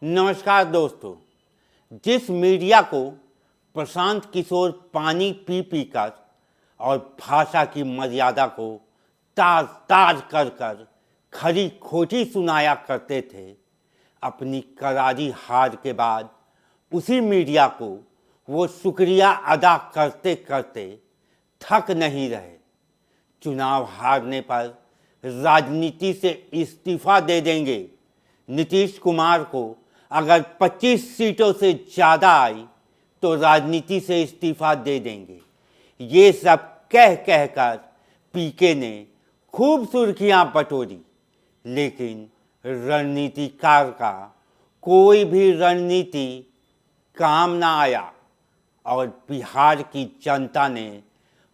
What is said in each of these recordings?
नमस्कार दोस्तों। जिस मीडिया को प्रशांत किशोर पानी पी पी कर और भाषा की मर्यादा को ताज ताज कर कर खरी खोटी सुनाया करते थे, अपनी करारी हार के बाद उसी मीडिया को वो शुक्रिया अदा करते करते थक नहीं रहे। चुनाव हारने पर राजनीति से इस्तीफा दे देंगे, नीतीश कुमार को अगर 25 सीटों से ज़्यादा आई तो राजनीति से इस्तीफा दे देंगे। ये सब कह कहकर पीके ने खूब सुर्खियां बटोरी, लेकिन रणनीतिकार का कोई भी रणनीति काम ना आया और बिहार की जनता ने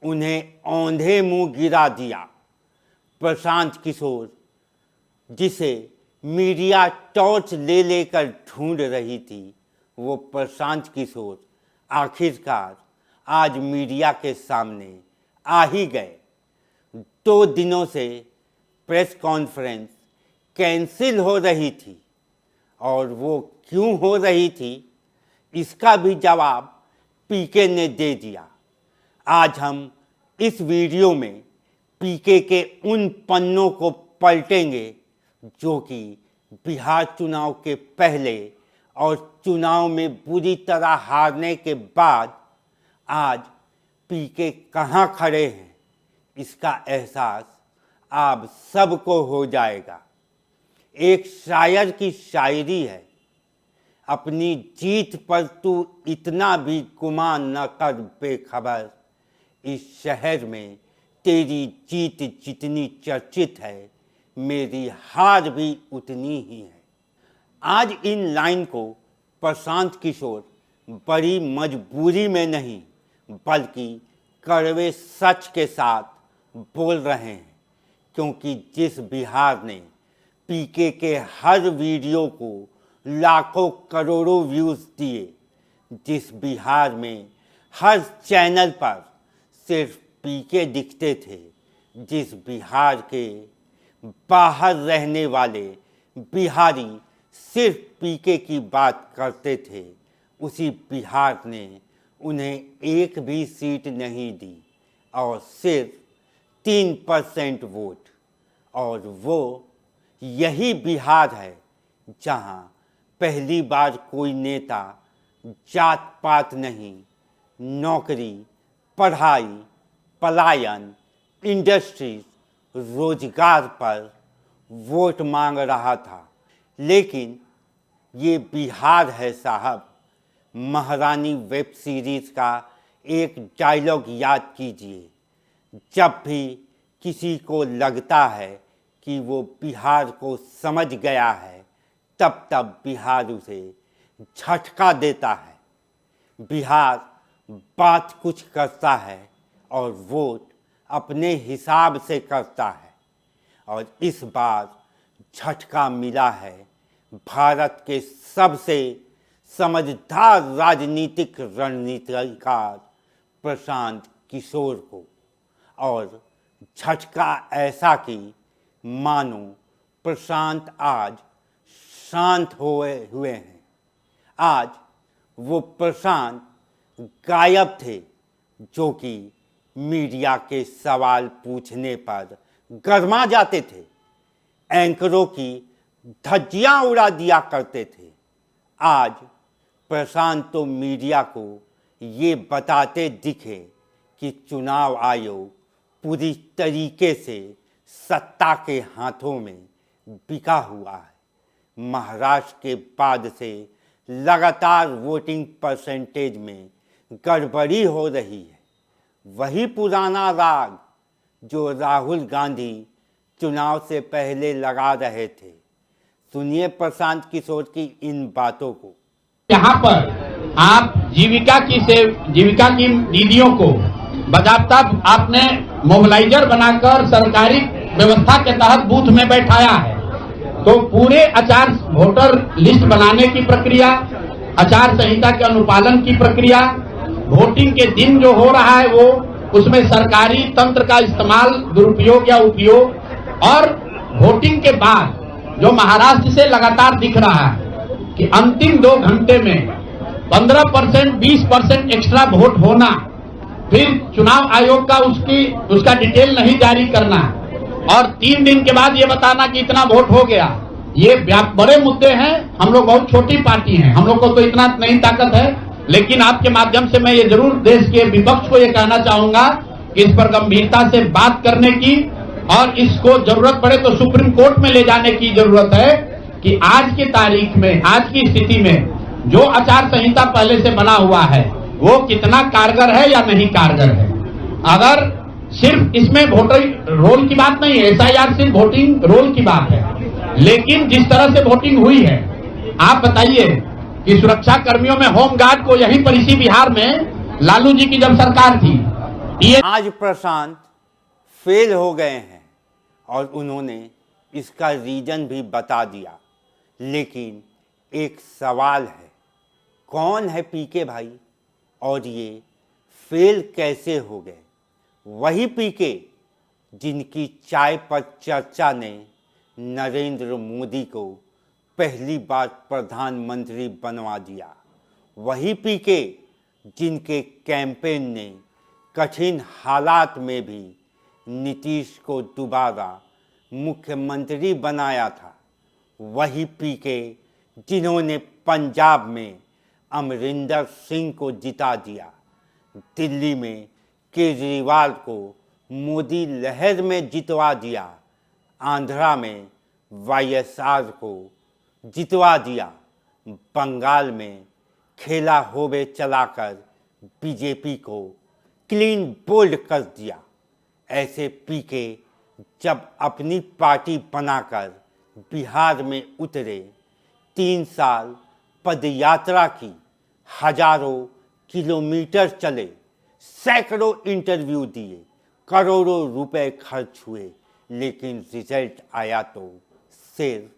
उन्हें औंधे मुंह गिरा दिया। प्रशांत किशोर, जिसे मीडिया टॉर्च ले लेकर ढूंढ रही थी, वो प्रशांत किशोर आखिरकार आज मीडिया के सामने आ ही गए। 2 दिनों से प्रेस कॉन्फ्रेंस कैंसिल हो रही थी और वो क्यों हो रही थी, इसका भी जवाब पीके ने दे दिया। आज हम इस वीडियो में पीके के उन पन्नों को पलटेंगे जो कि बिहार चुनाव के पहले और चुनाव में बुरी तरह हारने के बाद आज पीके कहाँ खड़े हैं, इसका एहसास आप सबको हो जाएगा। एक शायर की शायरी है, अपनी जीत पर तू इतना भी गुमान न कर बेखबर, इस शहर में तेरी जीत जितनी चर्चित है, मेरी हार भी उतनी ही है। आज इन लाइन को प्रशांत किशोर बड़ी मजबूरी में नहीं बल्कि कड़वे सच के साथ बोल रहे हैं, क्योंकि जिस बिहार ने पीके के हर वीडियो को लाखों करोड़ों व्यूज़ दिए, जिस बिहार में हर चैनल पर सिर्फ पीके दिखते थे, जिस बिहार के बाहर रहने वाले बिहारी सिर्फ पीके की बात करते थे, उसी बिहार ने उन्हें एक भी सीट नहीं दी और सिर्फ 3% वोट। और वो यही बिहार है जहां पहली बार कोई नेता जात पात नहीं, नौकरी, पढ़ाई, पलायन, इंडस्ट्रीज, रोजगार पर वोट मांग रहा था। लेकिन ये बिहार है साहब। महारानी वेब सीरीज़ का एक डायलॉग याद कीजिए, जब भी किसी को लगता है कि वो बिहार को समझ गया है, तब तब बिहार उसे झटका देता है। बिहार बात कुछ करता है और वोट अपने हिसाब से करता है, और इस बार झटका मिला है भारत के सबसे समझदार राजनीतिक रणनीतिकार प्रशांत किशोर को। और झटका ऐसा कि मानो प्रशांत आज शांत हुए हैं। आज वो प्रशांत गायब थे जो कि मीडिया के सवाल पूछने पर गरमा जाते थे, एंकरों की धज्जियां उड़ा दिया करते थे। आज प्रशांत तो मीडिया को ये बताते दिखे कि चुनाव आयोग पूरी तरीके से सत्ता के हाथों में बिका हुआ है। महाराष्ट्र के बाद से लगातार वोटिंग परसेंटेज में गड़बड़ी हो रही है। वही पुराना राग जो राहुल गांधी चुनाव से पहले लगा रहे थे। सुनिए प्रशांत किशोर की इन बातों को। यहाँ पर आप जीविका की दीदियों को बाकायदा आपने मोबिलाइजर बनाकर सरकारी व्यवस्था के तहत बूथ में बैठाया है, तो पूरे वोटर लिस्ट बनाने की प्रक्रिया, आचार संहिता के अनुपालन की प्रक्रिया, वोटिंग के दिन जो हो रहा है वो उसमें सरकारी तंत्र का इस्तेमाल, दुरुपयोग या उपयोग, और वोटिंग के बाद जो महाराष्ट्र से लगातार दिख रहा है कि अंतिम 2 घंटे में 15%, 20% एक्स्ट्रा वोट होना, फिर चुनाव आयोग का उसका डिटेल नहीं जारी करना और 3 दिन के बाद ये बताना कि इतना वोट हो गया, ये बड़े मुद्दे हैं। हम लोग बहुत छोटी पार्टी हैं, हम लोग को तो इतना नहीं ताकत है, लेकिन आपके माध्यम से मैं ये जरूर देश के विपक्ष को ये कहना चाहूंगा कि इस पर गंभीरता से बात करने की और इसको जरूरत पड़े तो सुप्रीम कोर्ट में ले जाने की जरूरत है कि आज की तारीख में, आज की स्थिति में जो आचार संहिता पहले से बना हुआ है वो कितना कारगर है या नहीं कारगर है। अगर सिर्फ इसमें वोटर रोल की बात नहीं है, एसआईआर सिर्फ वोटिंग रोल की बात है, लेकिन जिस तरह से वोटिंग हुई है, आप बताइए कि सुरक्षा कर्मियों में होमगार्ड को यहीं पर इसी बिहार में लालू जी की जब सरकार थी, ये आज प्रशांत फेल हो गए हैं और उन्होंने इसका रीजन भी बता दिया, लेकिन एक सवाल है, कौन है पीके भाई और ये फेल कैसे हो गए? वही पीके जिनकी चाय पर चर्चा ने नरेंद्र मोदी को पहली बार प्रधानमंत्री बनवा दिया, वही पीके जिनके कैंपेन ने कठिन हालात में भी नीतीश को दोबारा मुख्यमंत्री बनाया था, वही पीके जिन्होंने पंजाब में अमरिंदर सिंह को जिता दिया, दिल्ली में केजरीवाल को मोदी लहर में जितवा दिया, आंध्रा में वाईएसआर को जितवा दिया, बंगाल में खेला होवे चलाकर बीजेपी को क्लीन बोल्ड कर दिया। ऐसे पीके जब अपनी पार्टी बनाकर बिहार में उतरे, 3 साल पदयात्रा की, हजारों किलोमीटर चले, सैकड़ों इंटरव्यू दिए, करोड़ों रुपए खर्च हुए, लेकिन रिजल्ट आया तो सिर्फ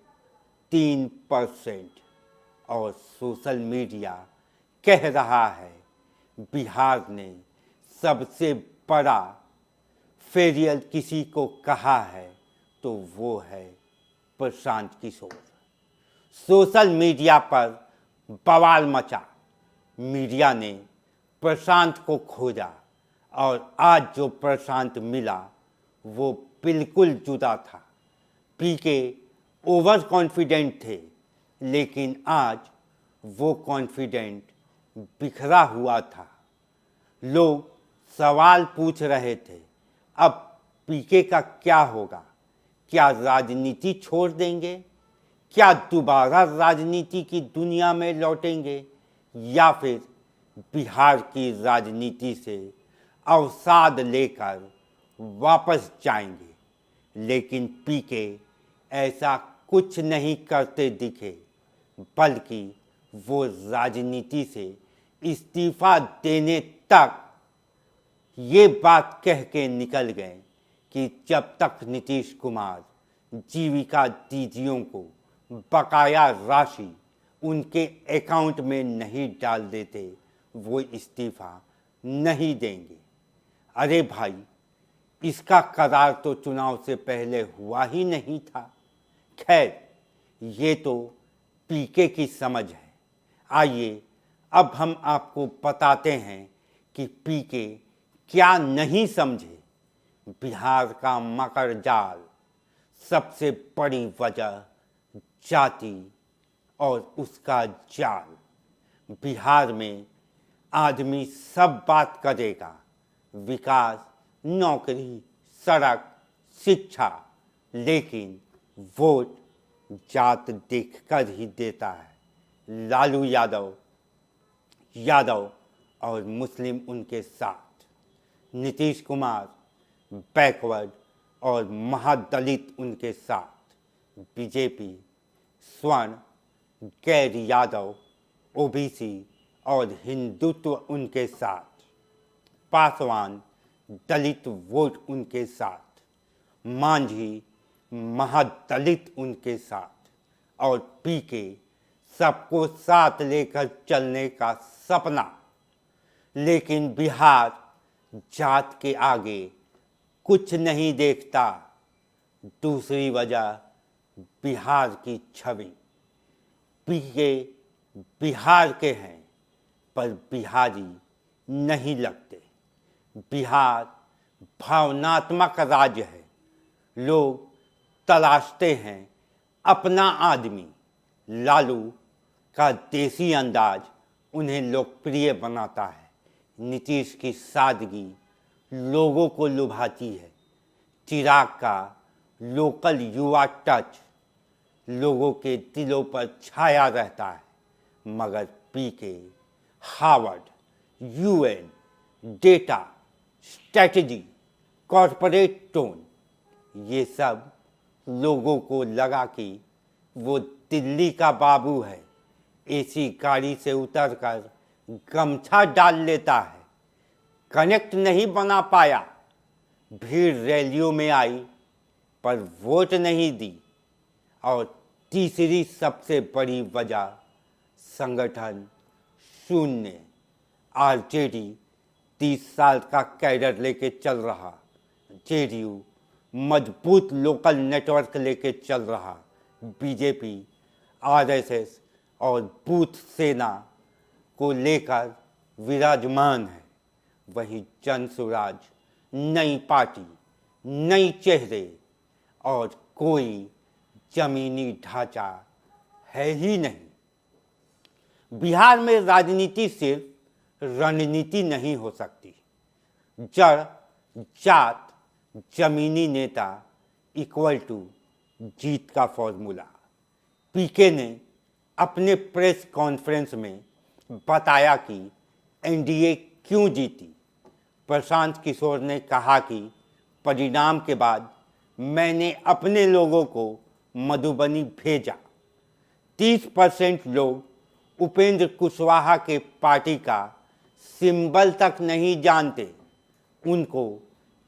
3%। और सोशल मीडिया कह रहा है बिहार ने सबसे बड़ा फेलियर किसी को कहा है तो वो है प्रशांत किशोर। सोशल मीडिया पर बवाल मचा, मीडिया ने प्रशांत को खोजा और आज जो प्रशांत मिला वो बिल्कुल जुदा था। पीके ओवर कॉन्फिडेंट थे, लेकिन आज वो कॉन्फिडेंट बिखरा हुआ था। लोग सवाल पूछ रहे थे, अब पीके का क्या होगा? क्या राजनीति छोड़ देंगे? क्या दोबारा राजनीति की दुनिया में लौटेंगे या फिर बिहार की राजनीति से अवसाद लेकर वापस जाएंगे? लेकिन पीके ऐसा कुछ नहीं करते दिखे, बल्कि वो राजनीति से इस्तीफा देने तक ये बात कह के निकल गए कि जब तक नीतीश कुमार जीविका दीदियों को बकाया राशि उनके अकाउंट में नहीं डाल देते, वो इस्तीफा नहीं देंगे। अरे भाई, इसका करार तो चुनाव से पहले हुआ ही नहीं था। खैर, ये तो पीके की समझ है। आइए अब हम आपको बताते हैं कि पीके क्या नहीं समझे। बिहार का मकर जाल, सबसे बड़ी वजह जाति और उसका जाल। बिहार में आदमी सब बात करेगा, विकास, नौकरी, सड़क, शिक्षा, लेकिन वोट जात देखकर ही देता है। लालू यादव और मुस्लिम उनके साथ, नीतीश कुमार बैकवर्ड और महादलित उनके साथ, बीजेपी स्वर्ण, गैर यादव, ओबीसी और हिंदुत्व उनके साथ, पासवान दलित वोट उनके साथ, मांझी महादलित उनके साथ, और पीके सबको साथ लेकर चलने का सपना। लेकिन बिहार जात के आगे कुछ नहीं देखता। दूसरी वजह बिहार की छवि। पीके बिहार के हैं पर बिहारी नहीं लगते। बिहार भावनात्मक राज्य है। लोग तलाशते हैं अपना आदमी। लालू का देसी अंदाज उन्हें लोकप्रिय बनाता है। नीतीश की सादगी लोगों को लुभाती है। चिराग का लोकल युवा टच लोगों के दिलों पर छाया रहता है। मगर PK, Harvard, UN, data, strategy, corporate tone, ये सब लोगों को लगा कि वो दिल्ली का बाबू है। एसी गाड़ी से उतरकर गमछा डाल लेता है। कनेक्ट नहीं बना पाया। भीड़ रैलियों में आई पर वोट नहीं दी। और तीसरी सबसे बड़ी वजह संगठन शून्य। आरजेडी 30 साल का कैडर लेके चल रहा। जेडीयू मजबूत लोकल नेटवर्क लेके चल रहा। बीजेपी आरएसएस और बूथ सेना को लेकर विराजमान है। वहीं जन स्वराज नई पार्टी, नई चेहरे और कोई जमीनी ढांचा है ही नहीं। बिहार में राजनीति सिर्फ रणनीति नहीं हो सकती। जड़, जात, जमीनी नेता इक्वल टू जीत का फॉर्मूला। पीके ने अपने प्रेस कॉन्फ्रेंस में बताया कि एनडीए क्यों जीती। प्रशांत किशोर ने कहा कि परिणाम के बाद मैंने अपने लोगों को मधुबनी भेजा। 30% लोग उपेंद्र कुशवाहा के पार्टी का सिंबल तक नहीं जानते। उनको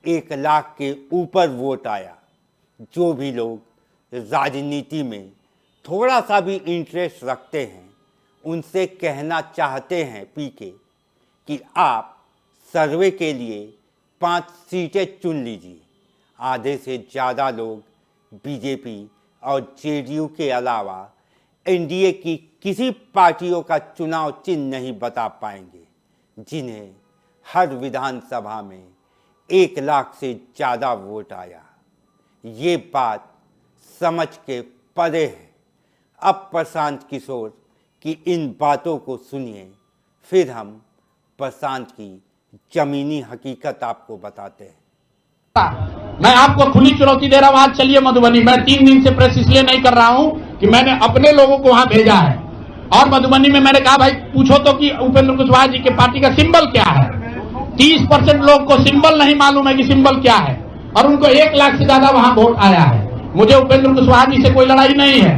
1 लाख के ऊपर वोट आया। जो भी लोग राजनीति में थोड़ा सा भी इंटरेस्ट रखते हैं उनसे कहना चाहते हैं पीके कि आप सर्वे के लिए 5 सीटें चुन लीजिए। आधे से ज़्यादा लोग बीजेपी और जेडीयू के अलावा एनडीए की किसी पार्टियों का चुनाव चिन्ह नहीं बता पाएंगे, जिन्हें हर विधानसभा में 1 लाख से ज़्यादा वोट आया। ये बात समझ के परे है। अब प्रशांत किशोर की इन बातों को सुनिए, फिर हम प्रशांत की जमीनी हकीकत आपको बताते हैं। मैं आपको खुली चुनौती दे रहा हूं, आज चलिए मधुबनी। मैं 3 दिन से प्रेस इसलिए नहीं कर रहा हूं कि मैंने अपने लोगों को वहां भेजा है। और मधुबनी में मैंने कहा भाई पूछो तो कि उपेंद्र कुशवाहा जी के पार्टी का सिंबल क्या है। 30% लोग को सिंबल नहीं मालूम है कि सिंबल क्या है, और उनको 1 लाख से ज्यादा वहां वोट आया है। मुझे उपेंद्र कुशवाहा जी से कोई लड़ाई नहीं है,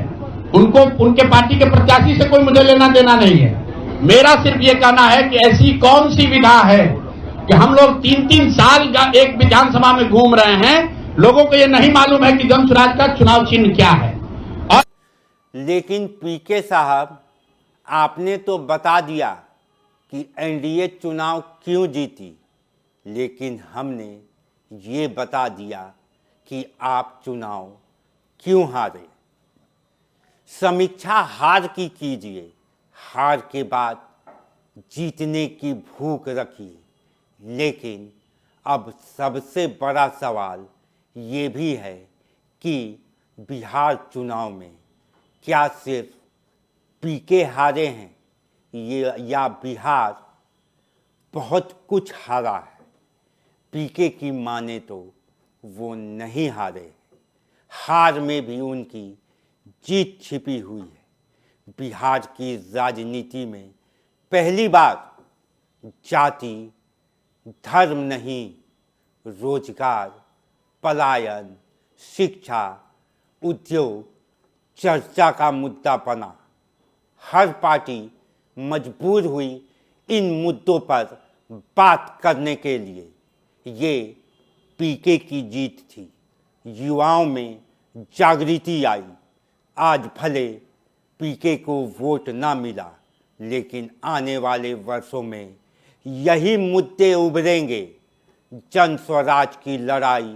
उनको उनके पार्टी के प्रत्याशी से कोई मुझे लेना देना नहीं है। मेरा सिर्फ ये कहना है कि ऐसी कौन सी विधा है कि हम लोग 3-3 साल एक विधानसभा में घूम रहे हैं, लोगों को ये नहीं मालूम है कि जन स्वराज का चुनाव चिन्ह क्या है। और लेकिन पीके साहब, आपने तो बता दिया कि एनडीए चुनाव क्यों जीती, लेकिन हमने ये बता दिया कि आप चुनाव क्यों हारे। समीक्षा हार की कीजिए। हार के बाद जीतने की भूख रखिए। लेकिन अब सबसे बड़ा सवाल ये भी है कि बिहार चुनाव में क्या सिर्फ पीके हारे हैं ये, या बिहार बहुत कुछ हारा है। पीके की माने तो वो नहीं हारे। हार में भी उनकी जीत छिपी हुई है। बिहार की राजनीति में पहली बार जाति, धर्म नहीं, रोजगार, पलायन, शिक्षा, उद्योग चर्चा का मुद्दा बना। हर पार्टी मजबूर हुई इन मुद्दों पर बात करने के लिए। ये पीके की जीत थी। युवाओं में जागृति आई। आज भले पीके को वोट ना मिला, लेकिन आने वाले वर्षों में यही मुद्दे उभरेंगे। जन स्वराज की लड़ाई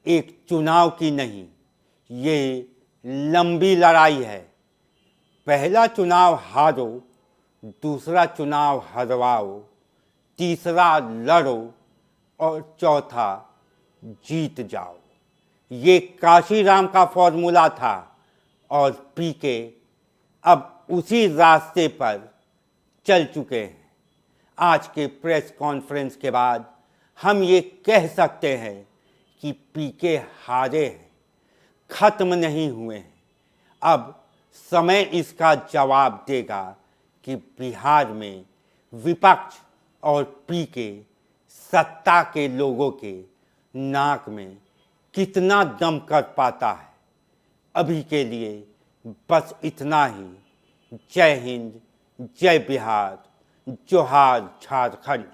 एक चुनाव की नहीं, ये लंबी लड़ाई है। पहला चुनाव हारो, दूसरा चुनाव हरवाओ, तीसरा लड़ो और चौथा जीत जाओ। ये काशीराम का फॉर्मूला था और पीके अब उसी रास्ते पर चल चुके हैं। आज के प्रेस कॉन्फ्रेंस के बाद हम ये कह सकते हैं कि पीके हारे हैं, खत्म नहीं हुए हैं। अब समय इसका जवाब देगा कि बिहार में विपक्ष और पीके सत्ता के लोगों के नाक में कितना दम कर पाता है। अभी के लिए बस इतना ही। जय हिंद, जय बिहार, जोहार झारखंड।